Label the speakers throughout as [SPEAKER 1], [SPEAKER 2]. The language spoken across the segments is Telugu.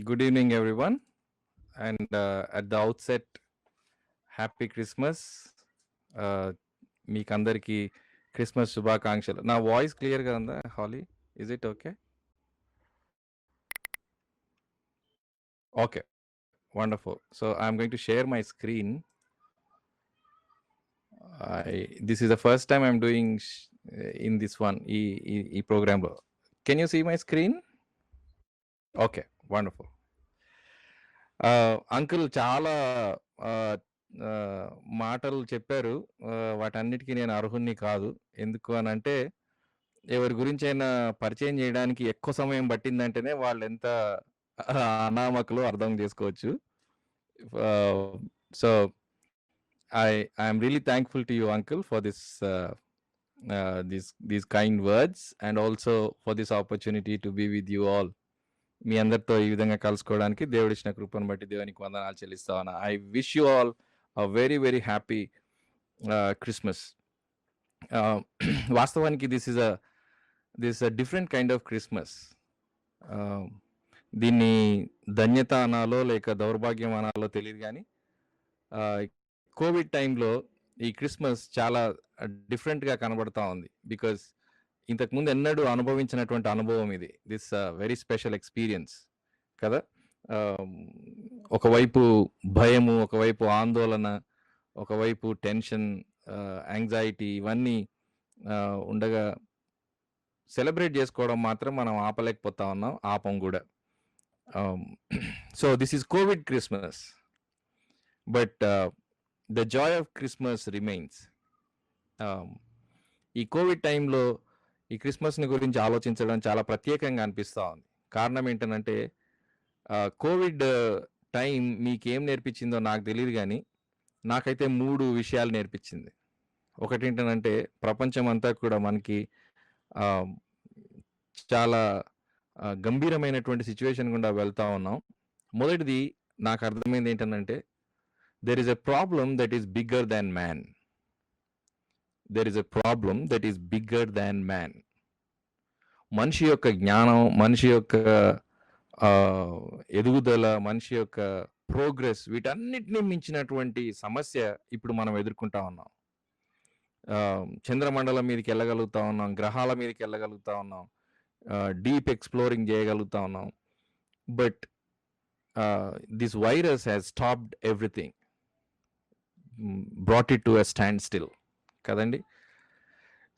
[SPEAKER 1] Good evening, everyone. And at the outset, happy Christmas. మీకందరికీ క్రిస్మస్ శుభాకాంక్షలు. నా వాయిస్ క్లియర్గా ఉందా హాలీ? Is it okay? Okay, wonderful. So I'm going to share my screen. This is the first time I'm doing in this one ఈ ప్రోగ్రాంలో. Can you see my screen? Okay, wonderful. Uncle చాలా మాటలు చెప్పారు. వాటన్నిటికీ నేను అర్హుణ్ణి కాదు. ఎందుకు అనంటే, ఎవరి గురించైనా పరిచయం చేయడానికి ఎక్కువ సమయం పట్టిందంటేనే వాళ్ళెంత అనామకులో అర్థం చేసుకోవచ్చు. So I'm really thankful to you uncle for these kind words and also for this opportunity to be with you all. మీ అందరితో ఈ విధంగా కలుసుకోవడానికి దేవుడిచ్చిన కృపను బట్టి దేవునికి వందనాలు చెల్లిస్తా ఉన్నా. I wish you all a very very happy Christmas. వాస్తవానికి this is a different kind of Christmas. దీన్ని ధన్యత అనాలో లేక దౌర్భాగ్యం అనాలో తెలియదు, కానీ కోవిడ్ టైంలో ఈ క్రిస్మస్ చాలా డిఫరెంట్గా కనబడతా ఉంది. బికాస్ ఇంతకుముందు ఎన్నడూ అనుభవించినటువంటి అనుభవం ఇది. దిస్ వెరీ స్పెషల్ ఎక్స్పీరియన్స్ కదా. ఒకవైపు భయము, ఒకవైపు ఆందోళన, ఒకవైపు టెన్షన్, యాంగ్జైటీ, ఇవన్నీ ఉండగా సెలబ్రేట్ చేసుకోవడం మాత్రం మనం ఆపలేకపోతా ఉన్నాం, ఆపం కూడా. So this is Covid Christmas, but the Joy of Christmas remains. ఈ కోవిడ్ టైంలో ఈ క్రిస్మస్ని గురించి ఆలోచించడం చాలా ప్రత్యేకంగా అనిపిస్తూ ఉంది. కారణం ఏంటంటే, కోవిడ్ టైం మీకేం నేర్పించిందో నాకు తెలియదు, కానీ నాకైతే 3 విషయాలు నేర్పించింది. ఒకటి ఏంటంటే, ప్రపంచం అంతా కూడా మనకి చాలా గంభీరమైనటువంటి సిచ్యువేషన్ గుండా వెళ్తా ఉన్నాం. మొదటిది నాకు అర్థమైంది ఏంటంటే, there is a problem that is bigger than man. There is a problem that is bigger than man. మనిషి యొక్క జ్ఞానం, మనిషి యొక్క ఎదుగుదల, మనిషి యొక్క ప్రోగ్రెస్, వీటన్నిటిని మించినటువంటి సమస్య ఇప్పుడు మనం ఎదుర్కొంటా ఉన్నాం. చంద్రమండలం మీదకి వెళ్ళగలుగుతా ఉన్నాం, గ్రహాల మీదకి వెళ్ళగలుగుతా ఉన్నాం, డీప్ ఎక్స్ప్లోరింగ్ చేయగలుగుతా ఉన్నాం. But this virus has stopped everything, brought it to a stand still కదండి.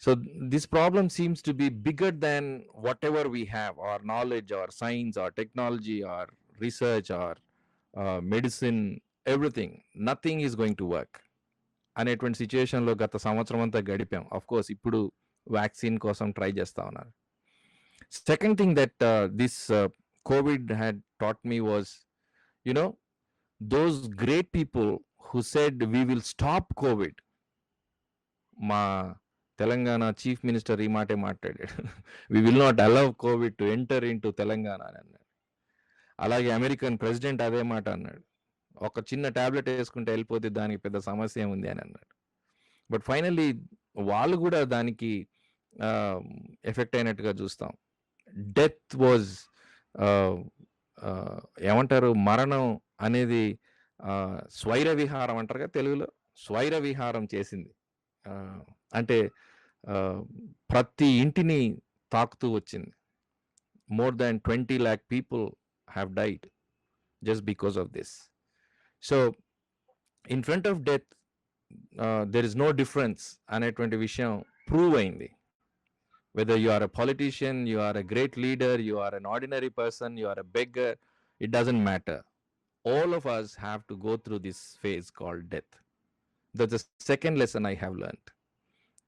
[SPEAKER 1] So this problem seems to be bigger than whatever we have, our knowledge, our science, our technology, our research, our medicine, everything. Nothing is going to work. అనేటువంటి సిచ్యుయేషన్లో గత సంవత్సరం అంతా గడిపాం. ఆఫ్ కోర్స్ ఇప్పుడు వ్యాక్సిన్ కోసం ట్రై చేస్తూ ఉన్నారు. Second thing that this covid had taught me was, those great people who said we will stop covid. మా తెలంగాణ చీఫ్ మినిస్టర్ ఈ మాటే మాట్లాడాడు, we will not allow covid to enter into Telangana అని అన్నాడు. అలాగే అమెరికన్ ప్రెసిడెంట్ అదే మాట అన్నాడు, ఒక చిన్న టాబ్లెట్ వేసుకుంటే వెళ్ళిపోతే దానికి పెద్ద సమస్య ఏముంది అని అన్నాడు. బట్ ఫైనల్లీ వాళ్ళు కూడా దానికి ఎఫెక్ట్ అయినట్టుగా చూస్తాం. డెత్ వాజ్, ఏమంటారు, మరణం అనేది స్వైర విహారం అంటారు కదా తెలుగులో, స్వైర విహారం చేసింది. అంటే ప్రతి ఇంటిని తాకుతూ వచ్చింది. More than 20 lakh people have died just because of this. So in front of death there is no difference అనేటువంటి విషయం ప్రూవ్ అయింది. Whether you are a politician, you are a great leader, you are an ordinary person, you are a beggar, it doesn't matter. All of us have to go through this phase called death. That's the second lesson I have learned.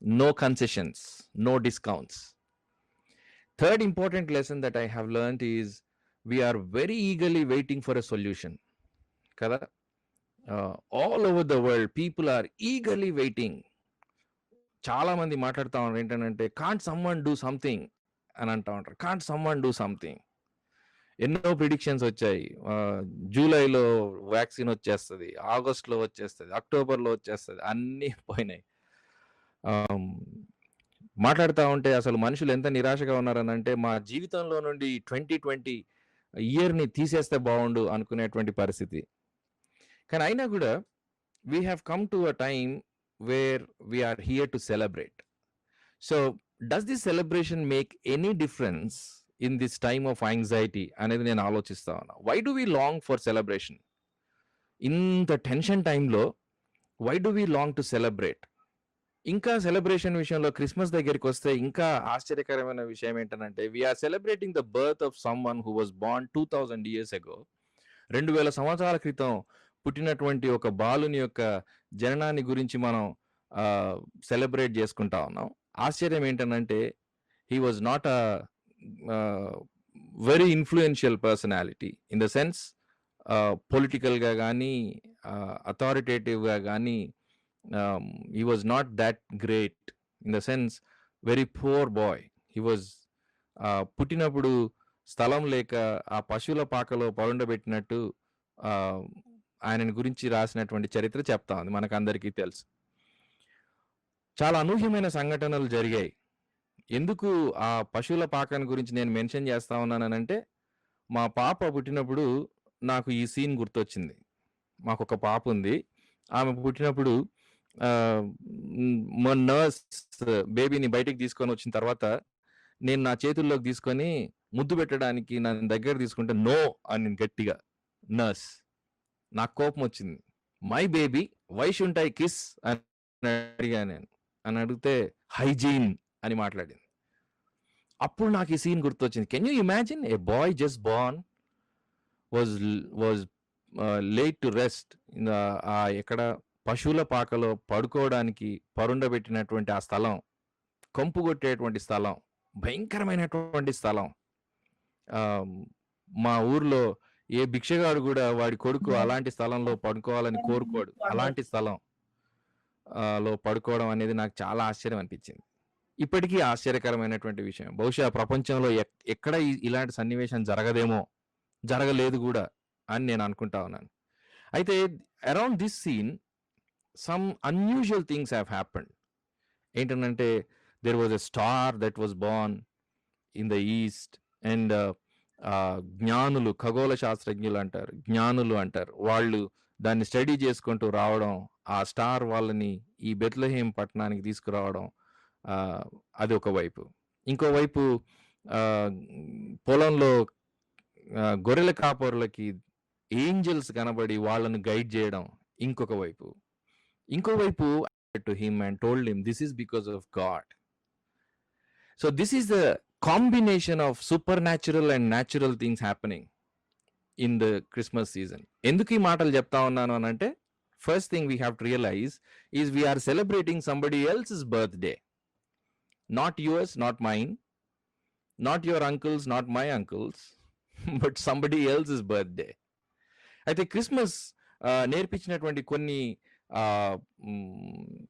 [SPEAKER 1] No concessions, no discounts. Third important lesson that I have learned is we are very eagerly waiting for a solution. Kada? All over the world, people are eagerly waiting. చాలా మంది మాట్లాడుతూ ఉన్నారు ఏంటంటే, కాంట్ సమ్వన్ డూ సంథింగ్ అని అంటూ ఉంటారు. Can't someone do something. ఎన్నో ప్రిడిక్షన్స్ వచ్చాయి. జూలైలో వ్యాక్సిన్ వచ్చేస్తుంది, ఆగస్ట్లో వచ్చేస్తుంది, అక్టోబర్లో వచ్చేస్తుంది, అన్నీ పోయినాయి. మాట్లాడుతూ ఉంటే అసలు మనుషులు ఎంత నిరాశగా ఉన్నారని అంటే, మా జీవితంలో నుండి 2020 ఇయర్‌ని తీసేస్తే బావుండు అనుకునేటువంటి పరిస్థితి. కానీ అయినా గూడా we have come to a time where we are here to celebrate. So, does this celebration make any difference in this time of anxiety అనేది నేను ఆలోచిస్తా ఉన్నా. Why do we long for celebration? ఇంత టెన్షన్ టైమ్‌లో why do we long to celebrate? ఇంకా సెలబ్రేషన్ విషయంలో క్రిస్మస్ దగ్గరికొస్తే ఇంకా ఆశ్చర్యకరమైన విషయం ఏంటనంటే we are celebrating the birth of someone who was born 2000 years ago. 2000 సంవత్సరాల క్రితం పుట్టినటువంటి ఒక బాలుని యొక్క జననాన్ని గురించి మనం సెలబ్రేట్ చేసుకుంటా ఉన్నాం. ఆశ్చర్యం ఏంటనంటే he was not a very influential personality in the sense పొలిటికల్‌గా గానీ అథారిటేటివ్‌గా గానీ he was not that great in the sense very poor boy. He was పుట్టినప్పుడు స్థలం లేక ఆ పశువుల పాకలో పరుండబెట్టినట్టు ఆయనని గురించి రాసినటువంటి చరిత్ర చెప్తా ఉంది. మనకందరికీ తెలుసు. చాలా అనూహ్యమైన సంఘటనలు జరిగాయి. ఎందుకు ఆ పశువుల పాకను గురించి నేను మెన్షన్ చేస్తా ఉన్నాననంటే, మా పాప పుట్టినప్పుడు నాకు ఈ సీన్ గుర్తొచ్చింది. మాకొక పాప ఉంది. ఆమె పుట్టినప్పుడు మా నర్స్ బేబీని బయటికి తీసుకొని వచ్చిన తర్వాత నేను నా చేతుల్లోకి తీసుకొని ముద్దు పెట్టడానికి నన్ను దగ్గర తీసుకుంటే నో అని గట్టిగా నర్స్. నాకు కోపం వచ్చింది. My baby why shouldn't I kiss అని అడిగా నేను. అని అడిగితే హైజీన్ అని మాట్లాడింది. అప్పుడు నాకు ఈ సీన్ గుర్తొచ్చింది. Can you imagine a boy just born was laid to rest ఎక్కడ పశువుల పాకలో పడుకోవడానికి పరుండబెట్టినటువంటి ఆ స్థలం, కంపు కొట్టేటువంటి స్థలం, భయంకరమైనటువంటి స్థలం. మా ఊర్లో ఏ భిక్షగాడు కూడా వాడి కొడుకు అలాంటి స్థలంలో పడుకోవాలని కోరుకోడు. అలాంటి స్థలం లో పడుకోవడం అనేది నాకు చాలా ఆశ్చర్యం అనిపించింది. ఇప్పటికీ ఆశ్చర్యకరమైనటువంటి విషయం. బహుశా ప్రపంచంలో ఎక్కడ ఇలాంటి సన్నివేశం జరగదేమో, జరగలేదు కూడా అని నేను అనుకుంటా ఉన్నాను. అయితే around this scene some unusual things have happened. ఏంటంటే there was a star that was born in the east and జ్ఞానులు, ఖగోళ శాస్త్రజ్ఞులు అంటారు, జ్ఞానులు అంటారు, వాళ్ళు దాన్ని స్టడీ చేసుకుంటూ రావడం, ఆ స్టార్ వాళ్ళని ఈ బెత్లెహేమ్ పట్టణానికి తీసుకురావడం, అది ఒక వైపు. ఇంకోవైపు పొలంలో గొర్రెల కాపరులకి ఏంజల్స్ కనబడి వాళ్ళను గైడ్ చేయడం ఇంకొక వైపు. ఇంకోవైపు to him and told him this is because of God. So this is the combination of supernatural and natural things happening in the Christmas season. ఎందుకు ఈ మాటలు చెప్తా ఉన్నాను అని అంటే, first thing we have to realize is we are celebrating somebody else's birthday, not yours, not mine, not your uncle's, not my uncle's, but somebody else's birthday. అయితే క్రిస్మస్ నేర్పించినటువంటి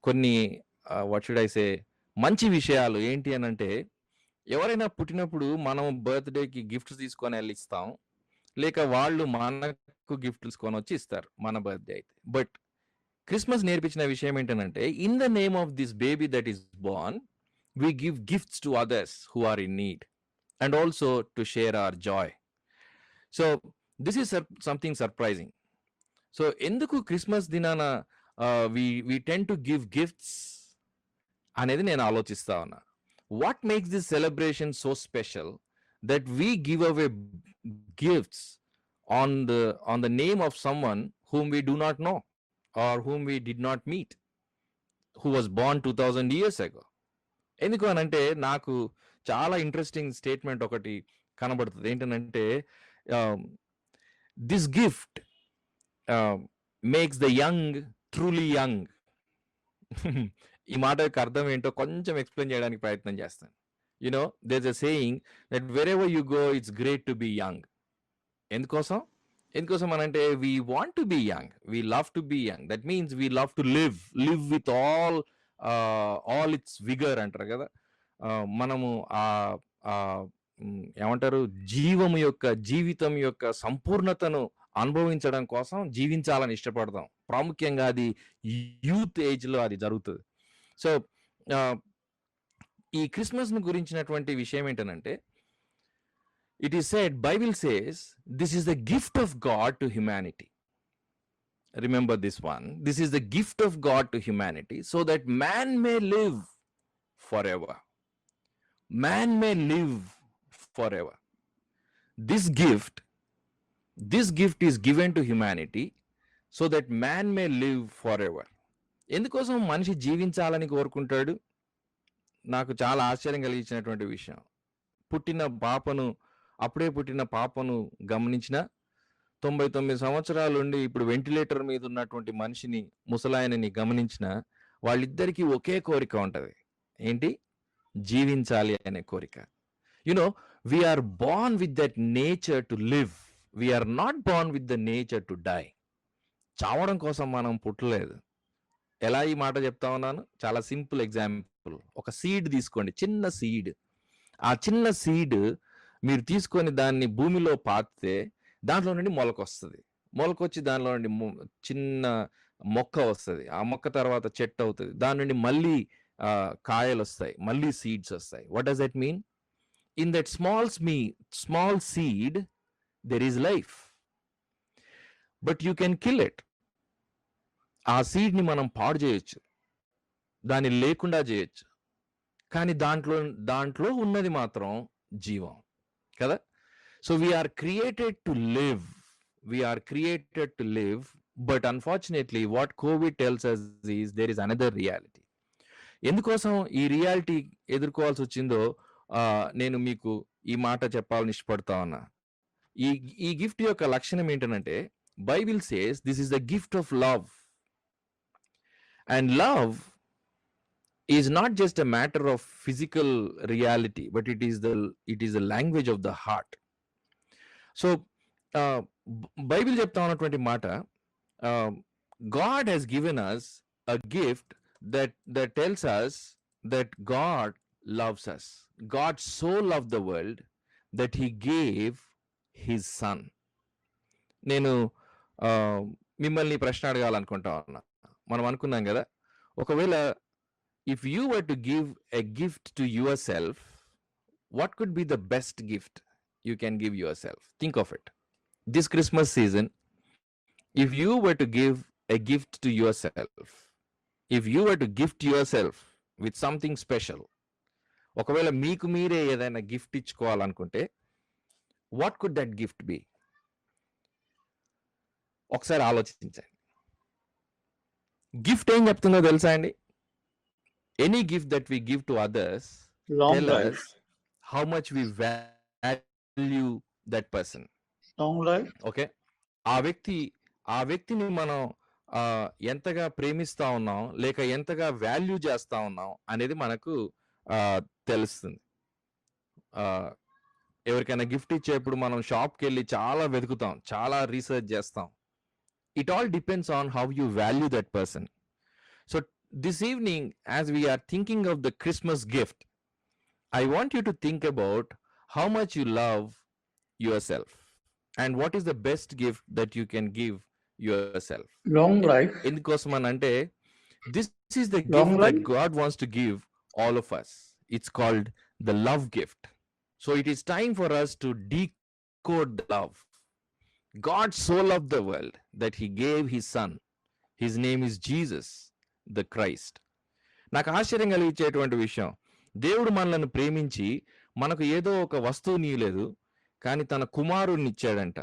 [SPEAKER 1] కొన్ని వాట్ షుడ్ ఐ సే మంచి విషయాలు ఏంటి అని అంటే, ఎవరైనా పుట్టినప్పుడు మనం బర్త్డేకి గిఫ్ట్స్ తీసుకొని వెళ్ళి ఇస్తాం, లేక వాళ్ళు మనకు గిఫ్ట్ తీసుకొని వచ్చి ఇస్తారు మన బర్త్డే అయితే. బట్ క్రిస్మస్ నేర్పించిన విషయం ఏంటంటే, in the name of this baby that is Born we give gifts to others who are in need and also to share our joy. So this is something surprising. So enduku Christmas dinana we tend to give gifts anedi nenu alochistha unna. What makes this celebration so special that we give away gifts on the name of someone whom we do not know or whom we did not meet, who was born 2000 years ago? ఎందుకు అని అంటే, నాకు చాలా ఇంట్రెస్టింగ్ స్టేట్మెంట్ ఒకటి కనబడుతుంది. ఏంటంటే, this gift makes the young truly young. ఈ మాట యొక్క అర్థం ఏంటో కొంచెం ఎక్స్ప్లెయిన్ చేయడానికి ప్రయత్నం చేస్తాను. You know there is a saying that wherever you go it's great to be young. ఎందుకోసం అని అంటే, we want to be young, we love to be young. That means we love to live with all its vigour అంటారు కదా. మనము ఏమంటారు, జీవితం యొక్క సంపూర్ణతను అనుభవించడం కోసం జీవించాలని ఇష్టపడతాం. ప్రాముఖ్యంగా అది యూత్ ఏజ్లో అది జరుగుతుంది. సో ఈ క్రిస్మస్ను గురించినటువంటి విషయం ఏంటంటే, It is said, Bible says, this is the gift of God to humanity. Remember this one. This is the gift of God to humanity so that man may live forever. Man may live forever. This gift is given to humanity so that man may live forever. ఎందుకోసం మనిషి జీవించాలని కోరుకుంటాడు? నాకు చాలా ఆశ్చర్యం కలిగించినటువంటి విషయం. అప్పుడే పుట్టిన పాపను గమనించిన 99 సంవత్సరాల నుండి ఇప్పుడు వెంటిలేటర్ మీద ఉన్నటువంటి మనిషిని, ముసలాయనని గమనించిన వాళ్ళిద్దరికీ ఒకే కోరిక ఉంటది. ఏంటి? జీవించాలి అనే కోరిక. We are born with that nature to live. We are not born with the nature to die. చావడం కోసం మనం పుట్టలేదు. ఎలా ఈ మాట చెప్తా ఉన్నాను? చాలా సింపుల్ ఎగ్జాంపుల్. ఒక సీడ్ తీసుకోండి, చిన్న సీడ్. ఆ చిన్న సీడ్ మీరు తీసుకొని దాన్ని భూమిలో పాతితే దాంట్లో నుండి మొలకొస్తుంది. మొలకొచ్చి దానిలో నుండి చిన్న మొక్క వస్తుంది. ఆ మొక్క తర్వాత చెట్టు అవుతుంది. దాని నుండి మళ్ళీ కాయలు వస్తాయి, మళ్ళీ సీడ్స్ వస్తాయి. What does that mean? In that small seed, there is life. But you can kill it. ఆ సీడ్ ని మనం పాడు చేయొచ్చు, దాన్ని లేకుండా చేయొచ్చు. కానీ దాంట్లో ఉన్నది మాత్రం జీవం కదా. So we are created to live. But unfortunately what covid tells us is there is another reality. ఎందుకోసం ఈ రియాలిటీ ఎదుర్కోవాల్సి వచ్చిందో నేను మీకు ఈ మాట చెప్పాలని ఇష్టపడతా ఉన్నా. ఈ గిఫ్ట్ యొక్క లక్షణం ఏంటంటే, Bible says this is the gift of love. And love is not just a matter of physical reality, but it is the language of the heart. So Bible చెప్తా ఉన్నటువంటి మాట, God has given us a gift that tells us that God loves us. God so loved the world that he gave his son. నేను మిమ్మల్ని ప్రశ్న అడగాలనుకుంటా ఉన్నా. మనం అనుకున్నాం కదా, ఒకవేళ if you were to give a gift to yourself, what could be the best gift you can give yourself? Think of it. This Christmas season, if you were to give a gift to yourself, if you were to gift yourself with something special, ఒకవేళ మీకు మీరే ఏదైనా గిఫ్ట్ ఇచ్చుకోవాలనుకుంటే, what could that gift be? ఒకసారి ఆలోచించండి. గిఫ్ట్ ఏం చెప్తుందో తెలుసా అండి? Any gift that we give to others tell us how much we value that person. Okay, ఆ వ్యక్తిని మనం ఎంతగా ప్రేమిస్తా ఉన్నాం, లేక ఎంతగా వాల్యూ చేస్తా ఉన్నాం అనేది మనకు తెలుస్తుంది. ఎవరికైనా గిఫ్ట్ ఇచ్చేప్పుడు మనం షాప్కి వెళ్ళి చాలా వెతుకుతాం, చాలా రీసెర్చ్ చేస్తాం. It all depends on how you value that person. So this evening, as we are thinking of the Christmas gift, I want you to think about how much you love yourself and what is the best gift that you can give yourself.
[SPEAKER 2] Long life.
[SPEAKER 1] ఎందుకోసం అని అంటే, this is the gift that God wants to give all of us. It's called the love gift. So it is time for us to decode the love. God so loved the world that he gave his son. His name is Jesus the Christ. నాకు ఆశ్చర్యం కలిగించేటువంటి విషయం, దేవుడు మనల్ని ప్రేమించి మనకు ఏదో ఒక వస్తువుని ఇవ్వలేదు, కానీ తన కుమారుణ్ణి ఇచ్చాడంట.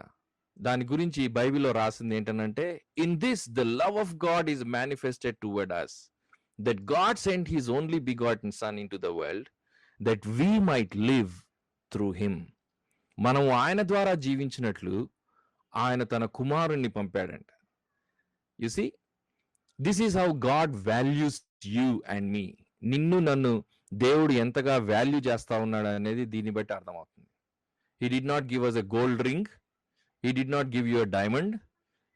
[SPEAKER 1] దాని గురించి బైబిల్లో రాసింది ఏంటంటే, in this the love of God is manifested toward us, that God sent his only begotten son into the world that we might live through him. మనం ఆయన ద్వారా జీవించినట్లు ఆయన తన కుమారుణ్ణి పంపాడంట. You see, this is how God values you and me. నిన్ను నన్ను దేవుడు ఎంతగా వాల్యూ చేస్తా ఉన్నాడు అనేది దీన్ని బట్టి అర్థమవుతుంది. He did not give us a gold ring. He did not give you a diamond.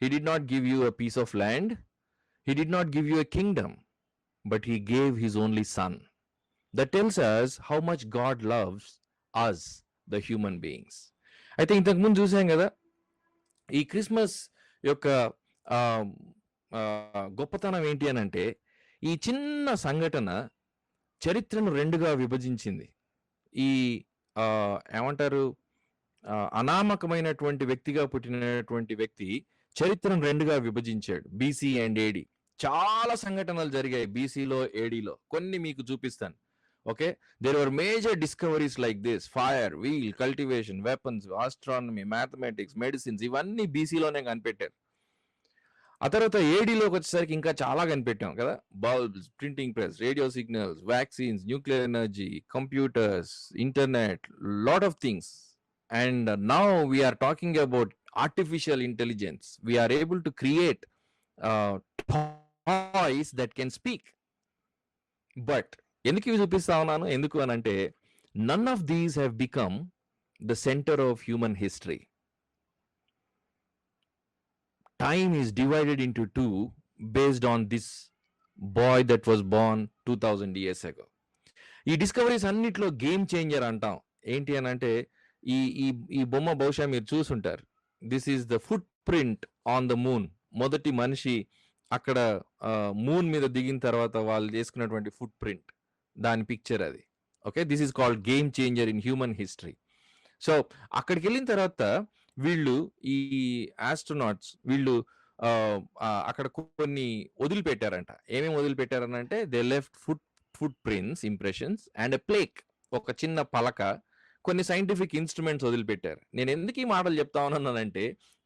[SPEAKER 1] He did not give you a piece of land. He did not give you a kingdom. But he gave his only son. That tells us how much God loves us, the human beings. అయితే ఇంతకు ముందు చూసాం కదా, ఈ క్రిస్మస్ యొక్క గొప్పతనం ఏంటి అని అంటే, ఈ చిన్న సంఘటన చరిత్రను రెండుగా విభజించింది. ఈ ఏమంటారు, అనామకమైనటువంటి వ్యక్తిగా పుట్టినటువంటి వ్యక్తి చరిత్రను 2గా విభజించాడు. బీసీ అండ్ ఏడీ. చాలా సంఘటనలు జరిగాయి బీసీలో, ఏడీలో. కొన్ని మీకు చూపిస్తాను. Okay. There were major discoveries like this: fire, wheel, cultivation, weapons, astronomy, mathematics, medicines, ఇవన్నీ బీసీలోనే కనిపెట్టారు. ఆ తర్వాత ఏడీలోకి వచ్చేసరికి ఇంకా చాలా కనిపెట్టాం కదా. Bulbs, printing press, radio signals, vaccines, nuclear energy, computers, internet, lot of things. And now we are talking about artificial intelligence. We are able to create toys that can speak. But ఎందుకు ఇవి చూపిస్తా ఉన్నాను? ఎందుకు అని అంటే, none of these have become the center of human history. Time is divided into two based on this boy that was born 2000 years ago. ఈ డిస్కవరీస్ అన్నిట్లో గేమ్ చేంజర్ అంటాం. ఏంటి అని అంటే, ఈ ఈ ఈ బొమ్మ బహుశా మీరు చూసుంటారు. This is the foot print on the moon. మొదటి మనిషి అక్కడ మూన్ మీద దిగిన తర్వాత వాళ్ళు చేసుకున్నటువంటి ఫుట్ ప్రింట్, దాని పిక్చర్ అది. Okay, this is called game changer in human history. So అక్కడికి వెళ్ళిన తర్వాత వీళ్ళు, ఈ ఆస్ట్రోనాట్స్ వీళ్ళు అక్కడ కొన్ని వదిలిపెట్టారంట. ఏమేమి వదిలిపెట్టారనంటే, they left footprints, impressions and a plaque, ఒక చిన్న పలక, కొన్ని సైంటిఫిక్ ఇన్స్ట్రుమెంట్స్ వదిలిపెట్టారు. నేను ఎందుకు ఈ మాటలు చెప్తా ఉన్నానంటే,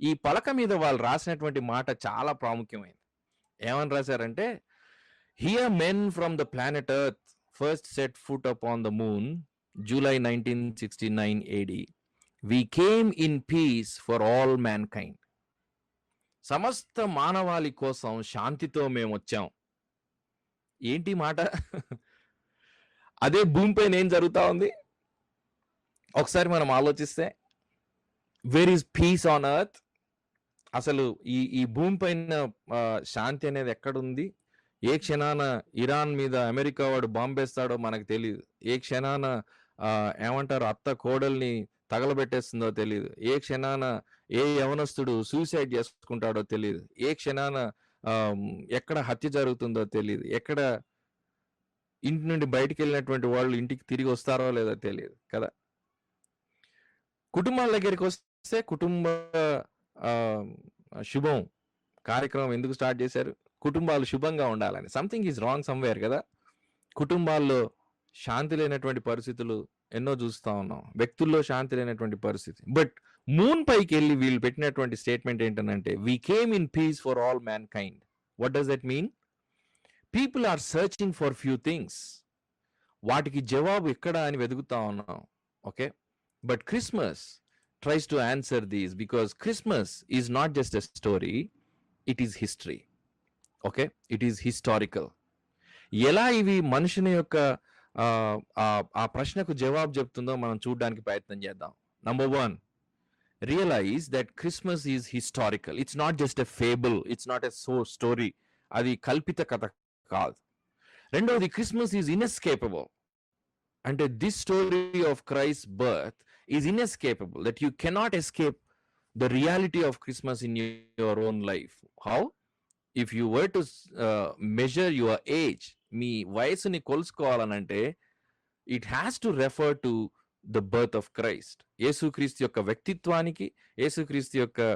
[SPEAKER 1] ఈ పలక మీద వాళ్ళు రాసినటువంటి మాట చాలా ప్రాముఖ్యమైనది. ఏమని రాశారంటే, here men from the planet earth first set foot upon the moon July 1969 AD. We came in peace for all mankind. సమస్త మానవాళి కోసం శాంతితో మేము వచ్చాం. ఏంటి మాట? అదే భూమిపైన ఏం జరుగుతా ఉంది ఒకసారి మనం ఆలోచిస్తే, where is peace on earth? అసలు ఈ భూమి పైన శాంతి అనేది ఎక్కడుంది? ఏ క్షణాన ఇరాన్ మీద అమెరికా వాడు బాంబేస్తాడో మనకు తెలియదు. ఏ క్షణాన ఏమంటారు, అత్త కోడల్ని తగలబెట్టేస్తుందో తెలియదు. ఏ క్షణాన ఏ యవనస్తుడు సూసైడ్ చేసుకుంటాడో తెలియదు. ఏ క్షణాన ఎక్కడ హత్య జరుగుతుందో తెలియదు. ఎక్కడ ఇంటి నుండి బయటికి వెళ్ళినటువంటి వాళ్ళు ఇంటికి తిరిగి వస్తారో లేదో తెలియదు కదా. కుటుంబాల దగ్గరికి వస్తే, కుటుంబ శుభం కార్యక్రమం ఎందుకు స్టార్ట్ చేశారు? కుటుంబాలు శుభంగా ఉండాలని. సంథింగ్ ఈజ్ రాంగ్ సమ్వేర్ కదా. కుటుంబాల్లో శాంతి లేనటువంటి పరిస్థితులు ఎన్నో చూస్తూ ఉన్నాం. వ్యక్తుల్లో శాంతి లేనటువంటి పరిస్థితి. బట్ మూన్ పైకి వెళ్ళి వీళ్ళు పెట్టినటువంటి స్టేట్మెంట్ ఏంటంటే, we came in peace for all mankind. What does that mean? People are searching for few things. వాటికి జవాబు ఎక్కడ అని వెతుకుతా ఉన్నాం. Okay, but Christmas tries to answer these, because Christmas is not just a story, it is history. Okay, it is historical. ఎలా ఇవి మనుషుని యొక్క ఆ ప్రశ్నకు జవాబు చెప్తుందో మనం చూడడానికి ప్రయత్నం చేద్దాం. Number 1, realize that Christmas is historical. It's not just a fable, it's not a story. అది కల్పిత కథ కాదు. రెండవది, క్రిస్మస్ ఈజ్ ఇన్ఎస్కేపబుల్. అంటే this story of Christ birth is inescapable, that you cannot escape the reality of Christmas in your own life. How? If you were to measure your age, మీ వయసుని కొలుసుకోవాలనంటే, it has to refer to the birth of Christ. యేసుక్రీస్తు యొక్క వ్యక్తిత్వానికి, యేసుక్రీస్తు యొక్క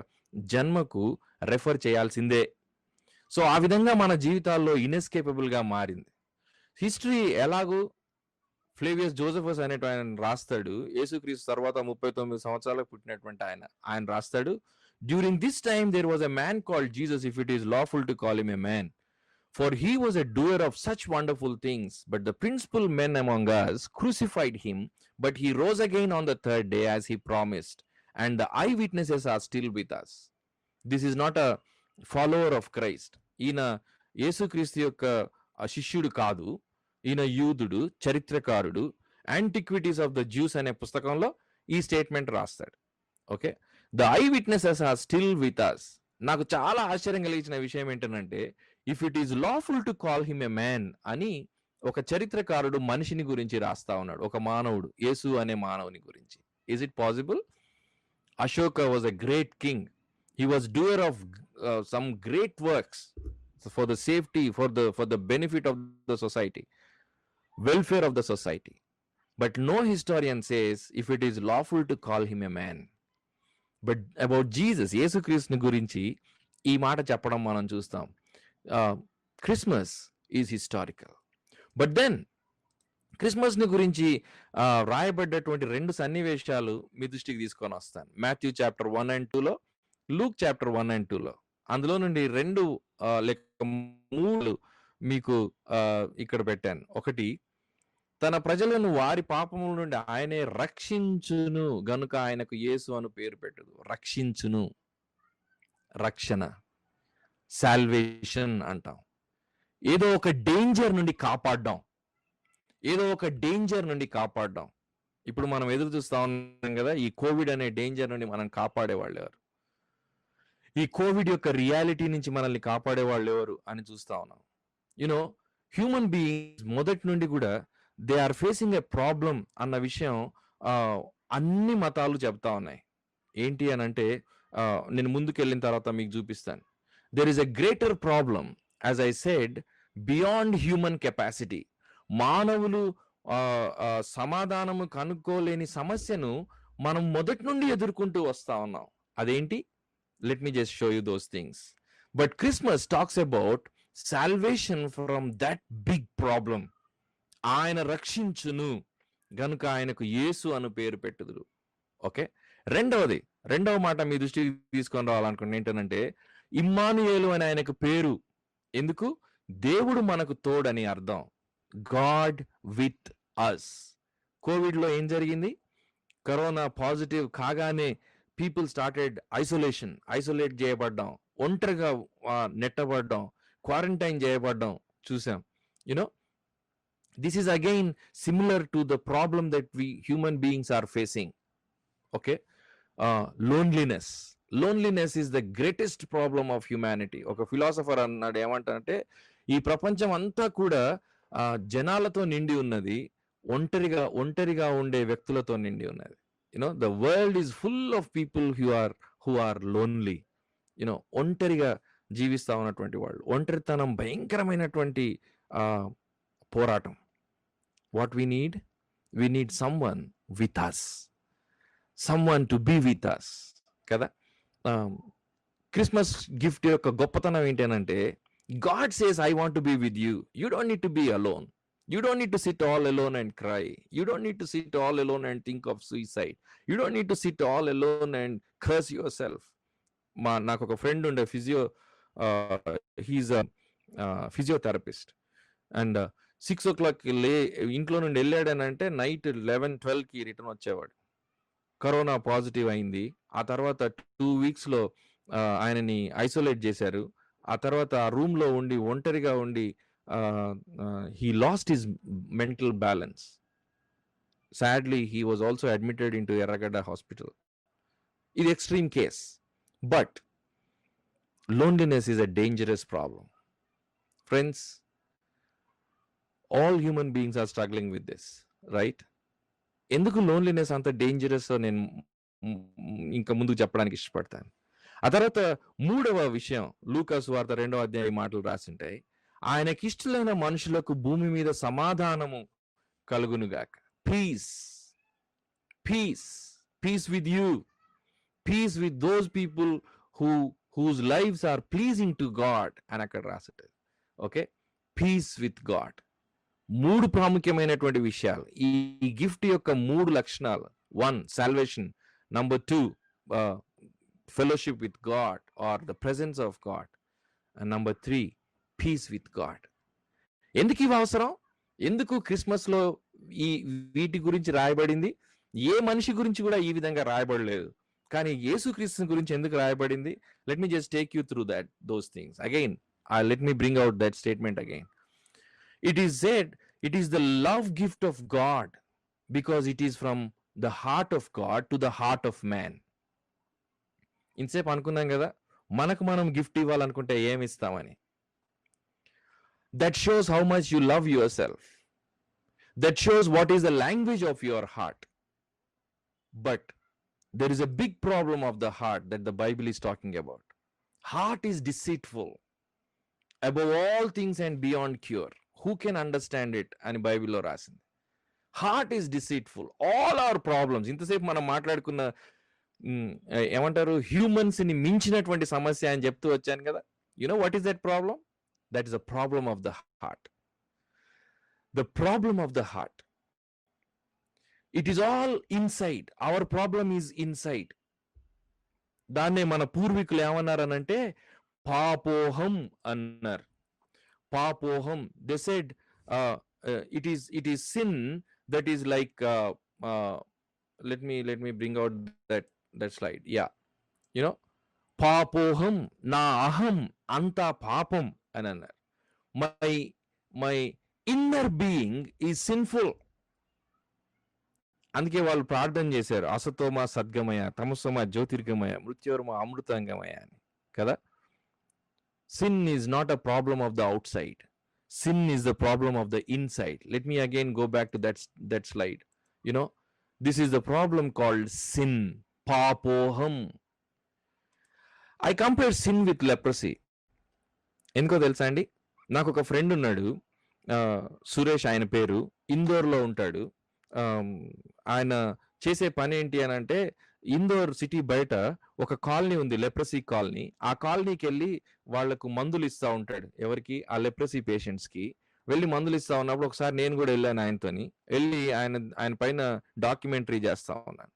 [SPEAKER 1] జన్మకు రెఫర్ చేయాల్సిందే. సో ఆ విధంగా మన జీవితాల్లో ఇన్ఎస్కేపబుల్ గా మారింది. హిస్టరీ ఎలాగూ ఫ్లేవియస్ జోసెఫస్ అనేటు ఆయన రాస్తాడు. యేసుక్రీస్తు తర్వాత 39 సంవత్సరాలకు పుట్టినటువంటి ఆయన రాస్తాడు, during this time there was a man called Jesus, if it is lawful to call him a man, for he was a doer of such wonderful things, but the principal men among us crucified him, but he rose again on the third day as he promised, and the eyewitnesses are still with us. This is not a follower of Christ. ఈయన యేసుక్రీస్తు యొక్క శిష్యుడు కాదు, ఈయన యూదుడు, చరిత్రకారుడు. యాంటిక్విటీస్ ఆఫ్ ద జ్యూస్ అనే పుస్తకంలో ఈ స్టేట్మెంట్ రాస్తాడు. Okay, the eyewitnesses are still with us. నాకు చాలా ఆశ్చర్యం కలిగించిన విషయం ఏంటంటే, if it is lawful to call him a man అని ఒక చరిత్రకారుడు మనిషిని గురించి రాస్తా ఉన్నాడు, ఒక మానవుడు, యేసు అనే మానవుని గురించి. Is it possible? Ashoka was a great king. He was doer of some great works for the safety, for the benefit of the society, welfare of the society. But no historian says if it is lawful to call him a man. But about Jesus, యేసుక్రీస్తుని గురించి ఈ మాట చెప్పడం మనం చూస్తాం. Christmas is historical. But then క్రిస్మస్ని గురించి రాయబడ్డటువంటి 2 సన్నివేశాలు మీ దృష్టికి తీసుకొని వస్తాను. మాథ్యూ చాప్టర్ 1 and 2లో, లూక్ చాప్టర్ 1 and 2లో. అందులో నుండి 2 లేక 3 మీకు ఇక్కడ పెట్టాను. ఒకటి, తన ప్రజలను వారి పాపముల నుండి ఆయనే రక్షించును గనుక ఆయనకు యేసు అను పేరు పెట్టుదు. రక్షించును, రక్షణ, సాల్వేషన్ అంటాం. ఏదో ఒక డేంజర్ నుండి కాపాడడం, ఏదో ఒక డేంజర్ నుండి కాపాడడం. ఇప్పుడు మనం ఎదురు చూస్తా ఉన్నాం కదా, ఈ కోవిడ్ అనే డేంజర్ నుండి మనం కాపాడేవాళ్ళు ఎవరు, ఈ కోవిడ్ యొక్క రియాలిటీ నుంచి మనల్ని కాపాడేవాళ్ళు ఎవరు అని చూస్తా ఉన్నాం. యునో, హ్యూమన్ బీయింగ్స్ మొదటి నుండి కూడా they are facing a problem అన్న విషయం అన్ని మతాలు చెప్తా ఉన్నాయి. ఏంటి అని అంటే, నేను ముందుకు వెళ్ళిన తర్వాత మీకు చూపిస్తాను. There is a greater problem, as I said, beyond human capacity. మానవులు సమాధానము కనుక్కోలేని సమస్యను మనం మొదటి నుండి ఎదుర్కొంటూ వస్తా ఉన్నాం. అదేంటి? Let me just show you those things. But Christmas talks about salvation from that big problem. ఆయన రక్షించును గనుక ఆయనకు యేసు అను పేరు పెట్టుదురు. ఓకే, రెండవ మాట మీ దృష్టికి తీసుకొని రావాలనుకుంటున్నా ఏంటంటే, ఇమ్మానుయేలు అని ఆయనకు పేరు. ఎందుకు? దేవుడు మనకు తోడని అర్థం. God with us. కోవిడ్లో ఏం జరిగింది? కరోనా పాజిటివ్ కాగానే పీపుల్ స్టార్టెడ్ ఐసోలేట్ చేయబడ్డాం, ఒంటరిగా నెట్టబడ్డాం, క్వారంటైన్ చేయబడ్డాం చూసాం. You know, this is again similar to the problem that we human beings are facing. Okay, loneliness is the greatest problem of humanity. ఒక ఫిలాసఫర్ అన్నాడు, ఏమంటారంటే, ఈ ప్రపంచం అంతా కూడా జనాలతో నిండి ఉన్నది, ఒంటరిగా ఉండే వ్యక్తులతో నిండి ఉన్నది. You know, the world is full of people who are lonely. You know, ఒంటరిగా జీవిస్తా ఉన్నటువంటి వాళ్ళు. ఒంటరితనం భయంకరమైనటువంటి పోరాటం. What we need someone with us, someone to be with us కదా. క్రిస్మస్ గిఫ్ట్ యొక్క గొప్పతనం ఏంటంటే, God says I want to be with you. You don't need to be alone. You don't need to sit all alone and cry. You don't need to sit all alone and think of suicide. You don't need to sit all alone and curse yourself. నాకు ఒక ఫ్రెండ్ ఉండే, హీజ్ ఫిజియోథెరపిస్ట్. అండ్ 6 o'clock ఇంట్లో నుండి వెళ్ళాడని అంటే నైట్ 11-12కి రిటర్న్ వచ్చేవాడు. కరోనా పాజిటివ్ అయింది. ఆ తర్వాత 2 weeksలో ఆయనని ఐసోలేట్ చేశారు. ఆ తర్వాత ఆ రూమ్లో ఉండి ఒంటరిగా ఉండి he lost his mental balance. Sadly, he was also admitted into Erragadda hospital. It's an extreme case. But loneliness is a dangerous problem. Friends, all human beings are struggling with this, right? ఎందుకు లోన్లీనెస్ అంత డేంజరస్ నేను ఇంకా ముందుకు చెప్పడానికి ఇష్టపడతాను. ఆ తర్వాత 3వ విషయం, లూకా సువార్త 2వ అధ్యాయం మాటలు రాసింటాయి. ఆయనకిష్టలైన మనుషులకు భూమి మీద సమాధానము కలుగునుగాక. Peace with you, peace with those people whose lives are pleasing to God అని అక్కడ రాసటది. Okay, peace with God. 3 ప్రాముఖ్యమైనటువంటి విషయాలు ఈ గిఫ్ట్ యొక్క 3 లక్షణాలు. 1, salvation. Number 2, fellowship with God or the presence of God. And number 3, peace with God. ఎందుకు ఇవి అవసరం? ఎందుకు క్రిస్మస్లో వీటి గురించి రాయబడింది? ఏ మనిషి గురించి కూడా ఈ విధంగా రాయబడలేదు, కానీ యేసుక్రీస్తు గురించి ఎందుకు రాయబడింది? Let me just take you through those things again. Let me bring out that statement again. It is said it is the love gift of God because it is from the heart of God to the heart of man. ఇంతసేపు అనుకున్నాం కదా, మనకు మనం గిఫ్ట్ ఇవ్వాలనుకుంటే ఏమి ఇస్తామని. That shows how much you love yourself. That shows what is the language of your heart. But there is a big problem of the heart that the Bible is talking about. Heart is deceitful above all things and beyond cure. Who can understand it అని బైబిల్లో రాసింది. Heart is deceitful. All our problems, ఇంతసేపు మనం మాట్లాడుకున్న ఏమంటారు, హ్యూమన్స్ ని మించినటువంటి సమస్య అని చెప్తూ వచ్చాను కదా. You know what is that problem? That is a problem of the heart. The problem of the heart, it is all inside. Our problem is inside. దాన్నే మన పూర్వీకులు ఏమన్నారనంటే పాపోహం అన్నారు. పాపోహం. They said it is sin that is like let me bring out that slide. Yeah, you know, పాపోహం, నా అహం అంతా పాపం అని అన్నారు. My inner being is sinful. అందుకే వాళ్ళు ప్రార్థన చేశారు, అసతోమ సద్గమయ, తమసోమ జ్యోతిర్గమయ, మృత్యోర్మ అమృతంగమయ అని కదా. Sin is not a problem of the outside. Sin is the problem of the inside. Let me again go back to that slide. You know, this is the problem called sin. Papoham. I compare sin with leprosy. ఎందుకో తెలుసా అండి, నాకు ఒక ఫ్రెండ్ ఉన్నాడు, సురేష్ ఆయన పేరు, ఇందోర్లో ఉంటాడు. ఆయన చేసే పని ఏంటి అని అంటే, ఇందోర్ సిటీ బయట ఒక కాలనీ ఉంది, లెప్రసీ కాలనీ. ఆ కాలనీకి వెళ్ళి వాళ్లకు మందులు ఇస్తా ఉంటాడు. ఎవరికి? ఆ లెప్రసీ పేషెంట్స్ కి వెళ్ళి మందులు ఇస్తా ఉన్నప్పుడు ఒకసారి నేను కూడా వెళ్ళాను ఆయనతోని. వెళ్ళి ఆయన పైన డాక్యుమెంటరీ చేస్తా ఉన్నాను.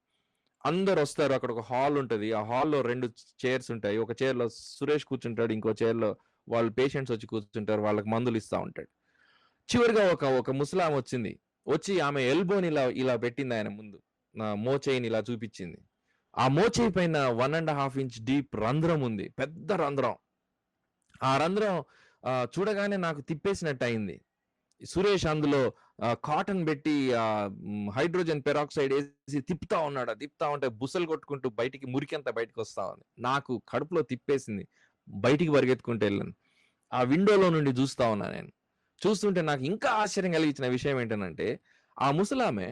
[SPEAKER 1] అందరు వస్తారు, అక్కడ ఒక హాల్ ఉంటుంది. ఆ హాల్లో 2 చైర్స్ ఉంటాయి. ఒక చైర్ లో సురేష్ కూర్చుంటాడు, ఇంకో చైర్ లో వాళ్ళు పేషెంట్స్ వచ్చి కూర్చుంటారు, వాళ్ళకి మందులు ఇస్తా ఉంటాడు. చివరిగా ఒక ముసలాం వచ్చింది. వచ్చి ఆమె ఎల్బోని ఇలా పెట్టింది ఆయన ముందు, మోచేయిని ఇలా చూపించింది. ఆ మోచేయి పైన 1.5 ఇంచ్ డీప్ రంధ్రం ఉంది, పెద్ద రంధ్రం. ఆ రంధ్రం చూడగానే నాకు తిప్పేసినట్టు అయింది. సురేష్ అందులో కాటన్ పెట్టి హైడ్రోజన్ పెరాక్సైడ్ వేసి తిప్పుతా ఉన్నాడు. తిప్పుతా ఉంటే బుసలు కొట్టుకుంటూ బయటికి మురికంతా బయటకు వస్తా ఉంది. నాకు కడుపులో తిప్పేసింది, బయటికి పరిగెత్తుకుంటూ వెళ్ళాను. ఆ విండోలో నుండి చూస్తా ఉన్నా నేను. చూస్తుంటే నాకు ఇంకా ఆశ్చర్యం కలిగించిన విషయం ఏంటంటే, ఆ ముసలామె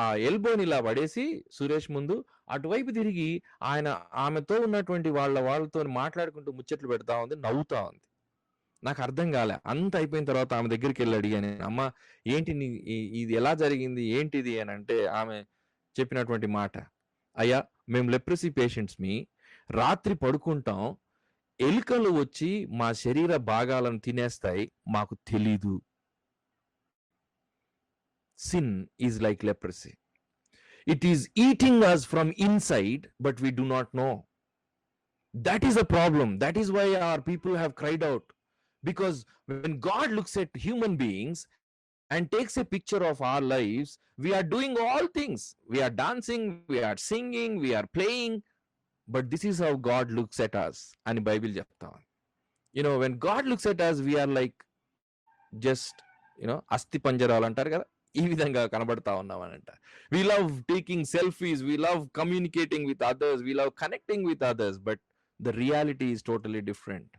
[SPEAKER 1] ఆ ఎల్బోని ఇలా పడేసి సురేష్ ముందు అటువైపు తిరిగి ఆమెతో ఉన్నటువంటి వాళ్ళతో మాట్లాడుకుంటూ ముచ్చట్లు పెడతా ఉంది, నవ్వుతా ఉంది. నాకు అర్థం కాలే. అంత అయిపోయిన తర్వాత ఆమె దగ్గరికి వెళ్ళి అడిగాను, అమ్మ ఏంటి ఇది ఎలా జరిగింది, ఏంటిది అని అంటే ఆమె చెప్పినటువంటి మాట, అయ్యా మేము లెప్రసీ పేషెంట్స్ మీ, రాత్రి పడుకుంటాం, ఎలుకలు వచ్చి మా శరీర భాగాలను తినేస్తాయి, మాకు తెలీదు. Sin is like leprosy. It is eating us from inside, but we do not know. That is a problem. That is why our people have cried out. Because when God looks at human beings and takes a picture of our lives, we are doing all things. We are dancing, we are singing, we are playing. But this is how God looks at us. And Bible chapta. You know, when God looks at us, we are like just, you know, asti panjaralu antaru kada. ఈ విధంగా కనబడతా ఉన్నామనంట. We love taking selfies, we love communicating with others, we love connecting with others, but the reality is totally different.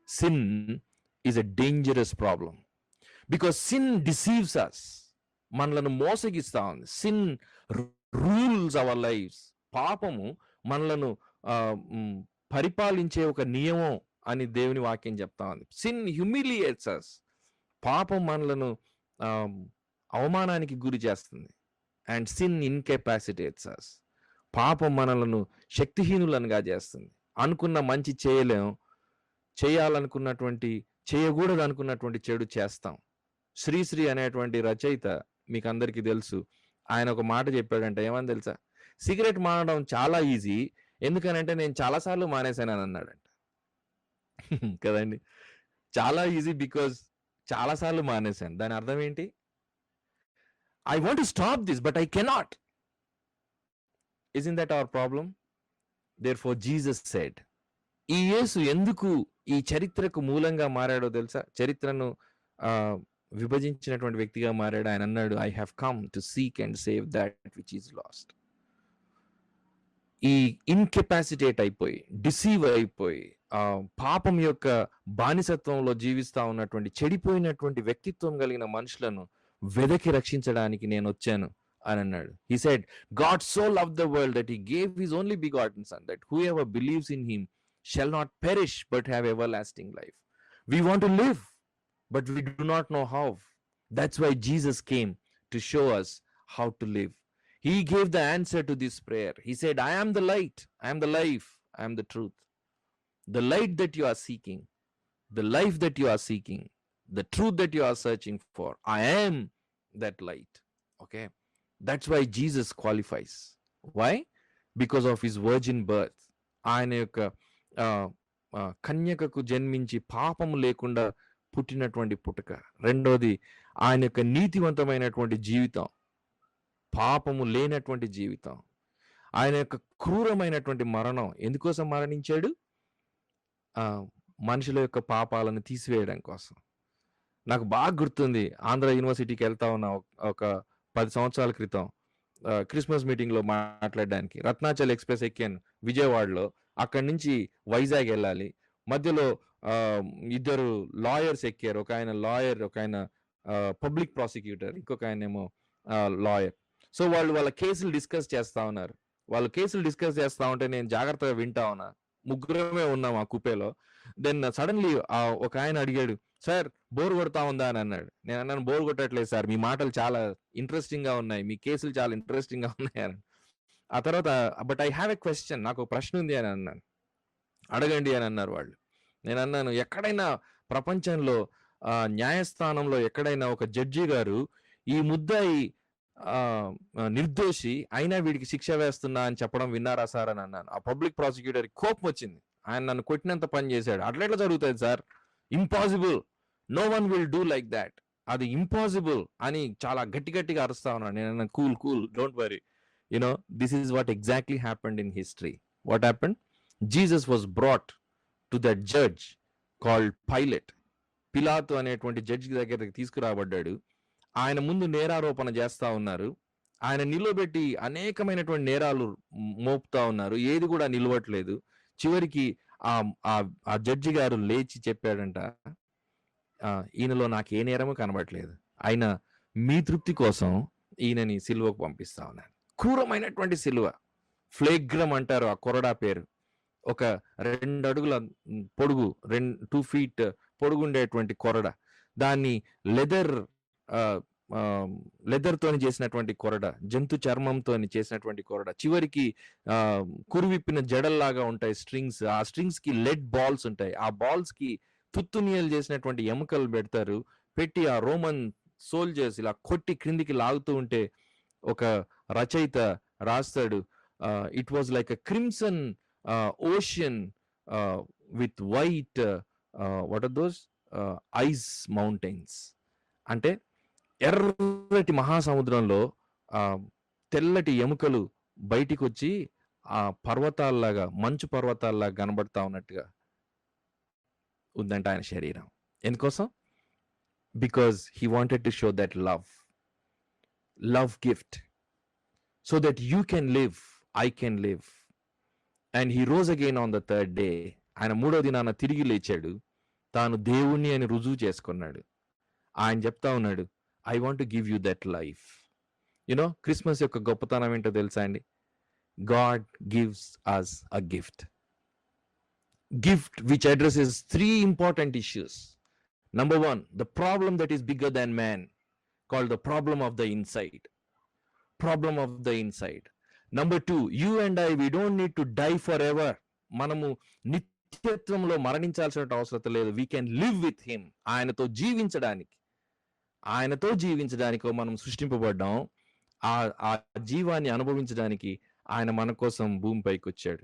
[SPEAKER 1] Sin is a dangerous problem because sin deceives us. మనలను మోసగిస్తా ఉంది. Sin rules our lives. పాపము మనలను పరిపాలించే ఒక నియమం అని దేవుని వాక్యం చెప్తా ఉంది. Sin humiliates us. పాపం మనలను అవమానానికి గురి చేస్తుంది. అండ్ సిన్ ఇన్కెపాసిటేట్స్ అస్. పాపం మనలను శక్తిహీనులనుగా చేస్తుంది. అనుకున్న మంచి చేయలేం, చేయాలనుకున్నటువంటి చేయకూడదు అనుకున్నటువంటి చెడు చేస్తాం. శ్రీశ్రీ అనేటువంటి రచయిత మీకు అందరికీ తెలుసు, ఆయన ఒక మాట చెప్పాడంట. ఏమని తెలుసా? సిగరెట్ మానడం చాలా ఈజీ, ఎందుకనంటే నేను చాలాసార్లు మానేశాను అని అన్నాడంట. కదండి, చాలా ఈజీ బికాజ్ చాలాసార్లు మానేశాను. దాని అర్థం ఏంటి? I want to stop this, but I cannot. Isn't that our problem? Therefore, Jesus said, ఈ యేసు ఎందుకు ఈ చరిత్రకు మూలంగా మారాడో తెలుసా? చరిత్రను విభజించినటువంటి వ్యక్తిగా మారాడు. ఆయన అన్నాడు, I have come to seek and save that which is lost. ఈ ఇన్కెపాసిటేట్ అయిపోయి, డిసీవ్ అయిపోయి, పాపం యొక్క బానిసత్వంలో జీవిస్తా ఉన్నటువంటి చెడిపోయినటువంటి వ్యక్తిత్వం కలిగిన మనుషులను వెదకి రక్షించడానికి నేను వచ్చాను అని అన్నాడు. He said, God so loved the world that he gave his only begotten son, that whoever believes in him shall not perish but have everlasting life. We want to live, but we do not know how. That's why Jesus came to show us how to live. He gave the answer to this prayer. He said, I am the light, I am the life, I am the truth. The light that you are seeking, the life that you are seeking, the truth that you are searching for, I am that light. Okay, that's why Jesus qualifies. Why? Because of his virgin birth. ఆయన యొక్క కన్యకకు జన్మించి పాపము లేకుండా పుట్టినటువంటి పుట్టుక. రెండోది ఆయన యొక్క నీతివంతమైనటువంటి జీవితం, పాపము లేనటువంటి జీవితం. ఆయన యొక్క క్రూరమైనటువంటి మరణం. ఎందుకోసం మరణించాడు? మనుషుల యొక్క పాపాలను తీసివేయడం కోసం. నాకు బాగా గుర్తుంది, ఆంధ్ర యూనివర్సిటీకి వెళ్తా ఉన్న ఒక 10 సంవత్సరాల క్రితం క్రిస్మస్ మీటింగ్లో మాట్లాడడానికి రత్నాచల్ ఎక్స్ప్రెస్ ఎక్కాను విజయవాడలో. అక్కడి నుంచి వైజాగ్ వెళ్ళాలి. మధ్యలో ఇద్దరు లాయర్స్ ఎక్కారు. ఒక ఆయన లాయర్, ఒక ఆయన పబ్లిక్ ప్రాసిక్యూటర్, ఇంకొక ఆయన ఏమో లాయర్. సో వాళ్ళ కేసులు డిస్కస్ చేస్తా ఉన్నారు. వాళ్ళు కేసులు డిస్కస్ చేస్తా ఉంటే నేను జాగ్రత్తగా వింటా ఉన్నా. ముగ్గురమే ఉన్నాం ఆ కుపేలో. దెన్ సడన్లీ ఒక ఆయన అడిగాడు, సార్ బోర్ కొడతా ఉందా అని అన్నాడు. నేను అన్నాను, బోర్ కొట్టట్లేదు సార్, మీ మాటలు చాలా ఇంట్రెస్టింగ్ గా ఉన్నాయి, మీ కేసులు చాలా ఇంట్రెస్టింగ్ గా ఉన్నాయి అని. ఆ తర్వాత but I have a question, నాకు ఒక ప్రశ్న ఉంది అని అన్నాను. అడగండి అని అన్నారు వాళ్ళు. నేను అన్నాను, ఎక్కడైనా ప్రపంచంలో న్యాయస్థానంలో ఎక్కడైనా ఒక జడ్జి గారు ఈ ముద్దాయి నిర్దోషి అయినా వీడికి శిక్ష వేస్తున్నా అని చెప్పడం విన్నారా సార్ అని అన్నాను. ఆ పబ్లిక్ ప్రాసిక్యూటర్ కోపం వచ్చింది. ఆయన నన్ను కొట్టినంత పని చేశాడు. అట్లా జరుగుతుంది sir, impossible, no one will do like that, అది ఇంపాసిబుల్ అని చాలా గట్టిగా అరుస్తా ఉన్నాను. నేను cool cool, don't worry, you know this is what exactly happened in history. What happened? Jesus was brought to that judge called Pilate. పిలాతు అనేటువంటి జడ్జి దగ్గరికి తీసుకురాబడ్డాడు. ఆయన ముందు నేరారోపణ చేస్తా ఉన్నారు. ఆయన నిలబెట్టి అనేకమైనటువంటి నేరాలు మోపుతా ఉన్నారు. ఏది కూడా నిలవట్లేదు. చివరికి ఆ జడ్జి గారు లేచి చెప్పాడంట, ఈయనలో నాకు ఏ నేరము కనబడట్లేదు, ఆయన మీ తృప్తి కోసం ఈయనని సిలువకు పంపిస్తా ఉన్నాను. క్రూరమైనటువంటి సిలువ, ఫ్లేగ్రమ్ అంటారు ఆ కొరడా పేరు. ఒక 2 అడుగుల పొడుగు, 2 feet పొడుగుండేటువంటి కొరడ. దాన్ని లెదర్ తోని చేసినటువంటి కొరడ, జంతు చర్మంతో చేసినటువంటి కొరడ. చివరికి కురువిప్పిన జడల్లాగా ఉంటాయి స్ట్రింగ్స్. ఆ స్ట్రింగ్స్ కి లెడ్ బాల్స్ ఉంటాయి. ఆ బాల్స్ కి తుత్తునియలు చేసినటువంటి ఎముకలు పెడతారు. పెట్టి ఆ రోమన్ సోల్జర్స్ ఇలా కొట్టి క్రిందికి లాగుతూ ఉంటే ఒక రచయిత రాస్తాడు, it was like a crimson ocean with white what are those ice mountains. అంటే ఎర్రటి మహాసముద్రంలో తెల్లటి ఎముకలు బయటికి వచ్చి ఆ పర్వతాల్లాగా, మంచు పర్వతాల్లాగా కనబడతా ఉన్నట్టుగా ఉందంట ఆయన శరీరం. ఎందుకోసం? Because he wanted to show that love gift, so that you can live, I can live. And he rose again on the 3rd day. ఆయన 3వ దినాన తిరిగి లేచాడు. తాను దేవుణ్ణి అని రుజువు చేసుకున్నాడు. ఆయన చెప్తా ఉన్నాడు, I want to give you that life. You know Christmas యొక్క గొప్పతనం ఏంటో తెలుసా అండి? God gives us a gift. Gift which addresses 3 important issues. Number 1, the problem that is bigger than man, called the problem of the inside. Problem of the inside. Number 2, you and I, we don't need to die forever. మనము నిత్యత్వంలో మరణించాల్సిన అవసరం లేదు. We can live with him. ఆయనతో జీవించడానికి మనం సృష్టింపబడ్డాం. ఆ జీవాన్ని అనుభవించడానికి ఆయన మన కోసం భూమిపైకి వచ్చాడు.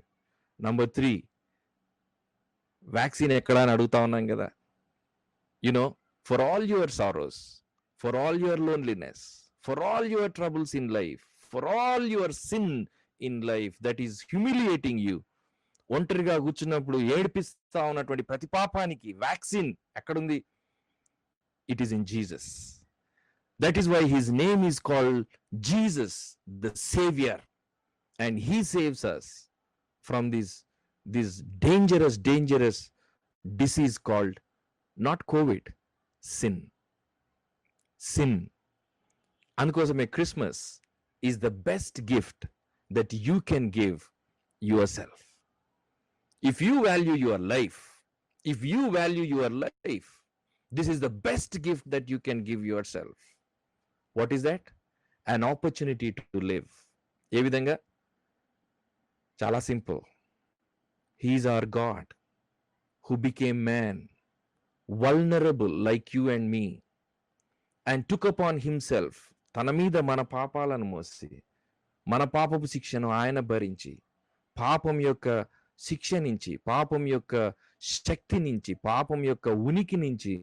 [SPEAKER 1] నంబర్ 3, వ్యాక్సిన్ ఎక్కడా అని అడుగుతా ఉన్నాం కదా. You know, for all your sorrows, for all your loneliness, for all your troubles in life, for all your sin in life that is humiliating you. ఒంటరిగా కూర్చున్నప్పుడు ఏడిపిస్తా ఉన్నటువంటి ప్రతి పాపానికి వ్యాక్సిన్ ఎక్కడుంది? It is in Jesus. That is why his name is called Jesus, the Savior. And he saves us from this dangerous disease called not COVID, sin. Andukosame Christmas is the best gift that you can give yourself. If you value your life, this is the best gift that you can give yourself. What is that? an opportunity to live. ఏ విధంగా? చాలా simple. He is our God who became man, vulnerable like you and me, and took upon himself, తన మీద మన పాపాలను మోసి, మన పాపపు శిక్షను ఆయన భరించి, పాపం యొక్క శిక్ష నుంచి, పాపం యొక్క శక్తి నుంచి, పాపం యొక్క ఉనికి నుంచి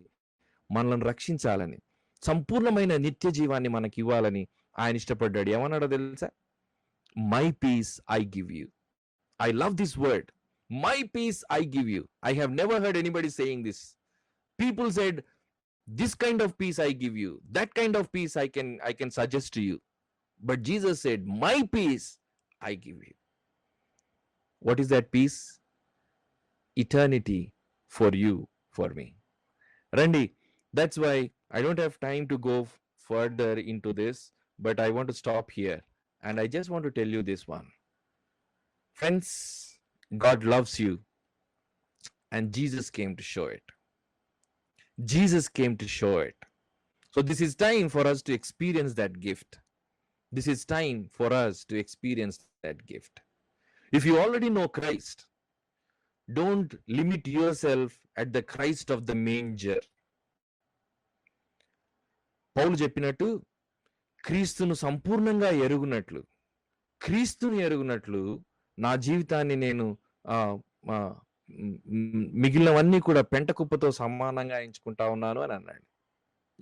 [SPEAKER 1] మనల్ని రక్షించాలని, సంపూర్ణమైన నిత్య జీవాన్ని మనకి ఇవ్వాలని ఆయన ఇష్టపడ్డాడు. ఏమన్నాడో తెలుసా? My peace I give you. I love this word. My peace I give you. I have never heard anybody saying this. People said, this kind of peace I give you, that kind of peace I can suggest to you. But Jesus said, my peace I give you. What is that peace? Eternity for you, for me. Randi, that's why I don't have time to go further into this, but I want to stop here. And I just want to tell you this one. Friends, God loves you, and Jesus came to show it. Jesus came to show it. So this is time for us to experience that gift. This is time for us to experience that gift. If you already know Christ, don't limit yourself at the Christ of the manger. పౌలు చెప్పినట్టు, క్రీస్తును సంపూర్ణంగా ఎరుగునట్లు, క్రీస్తుని ఎరుగునట్లు నా జీవితాన్ని నేను మిగిలినవన్నీ కూడా పెంట కుప్పతో సమానంగా ఎంచుకుంటా ఉన్నాను అని అన్నాడు.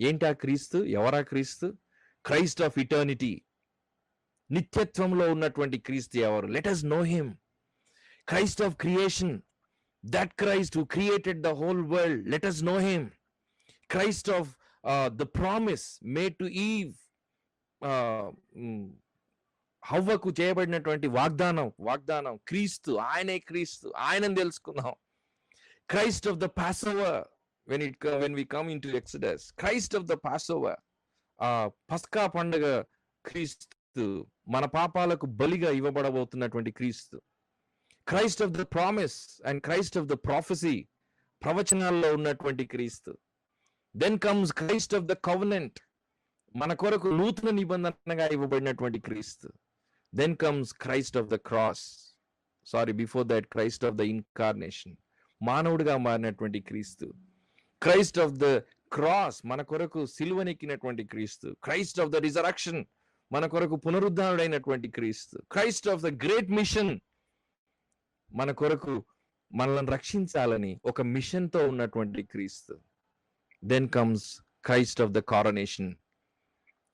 [SPEAKER 1] ఏంటి ఆ క్రీస్తు? ఎవరా క్రీస్తు? Christ of eternity. నిత్యత్వంలో ఉన్నటువంటి క్రీస్తు ఎవరు? Let us know him. Christ of creation, that Christ who created the whole world, let us know him. Christ of the promise made to Eve, హవ్వకు చేయబడినటువంటి వాగ్దానం క్రీస్తు. ఆయనే క్రీస్తు. ఆయనని తెలుసుకుందాం. Christ of the Passover, when we come into Exodus, Christ of the Passover, పస్కా పండుగ క్రీస్తు, మన పాపాలకు బలిగా ఇవ్వబడబోతున్నటువంటి క్రీస్తు. Christ of the promise and Christ of the prophecy, ప్రవచనాల్లో ఉన్నటువంటి క్రీస్తు. Then comes Christ of the covenant, మన కొరకు నూతన నిబంధనగా ఇవ్వబడినటువంటి క్రీస్తు. Then comes Christ of the cross. Sorry, before that, Christ of the incarnation. మానవుడిగా మారినటువంటి క్రీస్తు. Christ of the cross, మన కొరకు సిలువనెక్కినటువంటి క్రీస్తు. Christ of the resurrection, మన కొరకు పునరుద్ధానుడైనటువంటి క్రీస్తు. Christ of the great mission, మన కొరకు మనల్ని రక్షించాలని ఒక మిషన్ తో ఉన్నటువంటి క్రీస్తు. Then comes Christ of the coronation.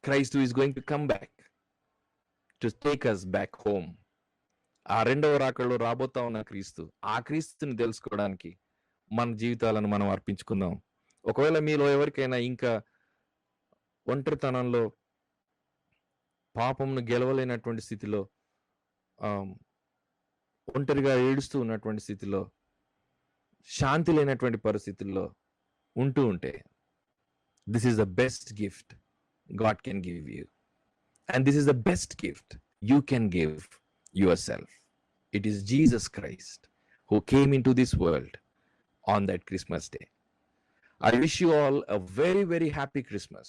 [SPEAKER 1] Christ who is going to come back to take us back home. ఆ రెండవ రాకడలో రాబోతా ఉన్న క్రీస్తు. ఆ క్రీస్తుని తెలుసుకోవడానికి మన జీవితాలను మనం అర్పించుకుందాం. ఒకవేళ మీలో ఎవరికైనా ఇంకా ఒంటరితనంలో, పాపంను గెలవలేనటువంటి స్థితిలో, ఒంటరిగా ఏడుస్తూ ఉన్నటువంటి స్థితిలో, శాంతి లేనటువంటి పరిస్థితుల్లో ఉంటూ ఉంటే, this is the best gift God can give you. And this is the best gift you can give yourself. It is Jesus Christ who came into this world on that Christmas day. I wish you all a very, very happy Christmas,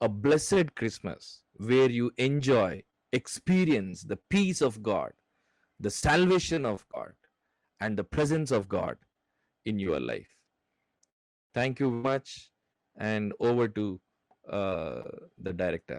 [SPEAKER 1] a blessed Christmas where you enjoy, experience the peace of God, the salvation of God, and the presence of God in your life. Thank you much, and over to the director.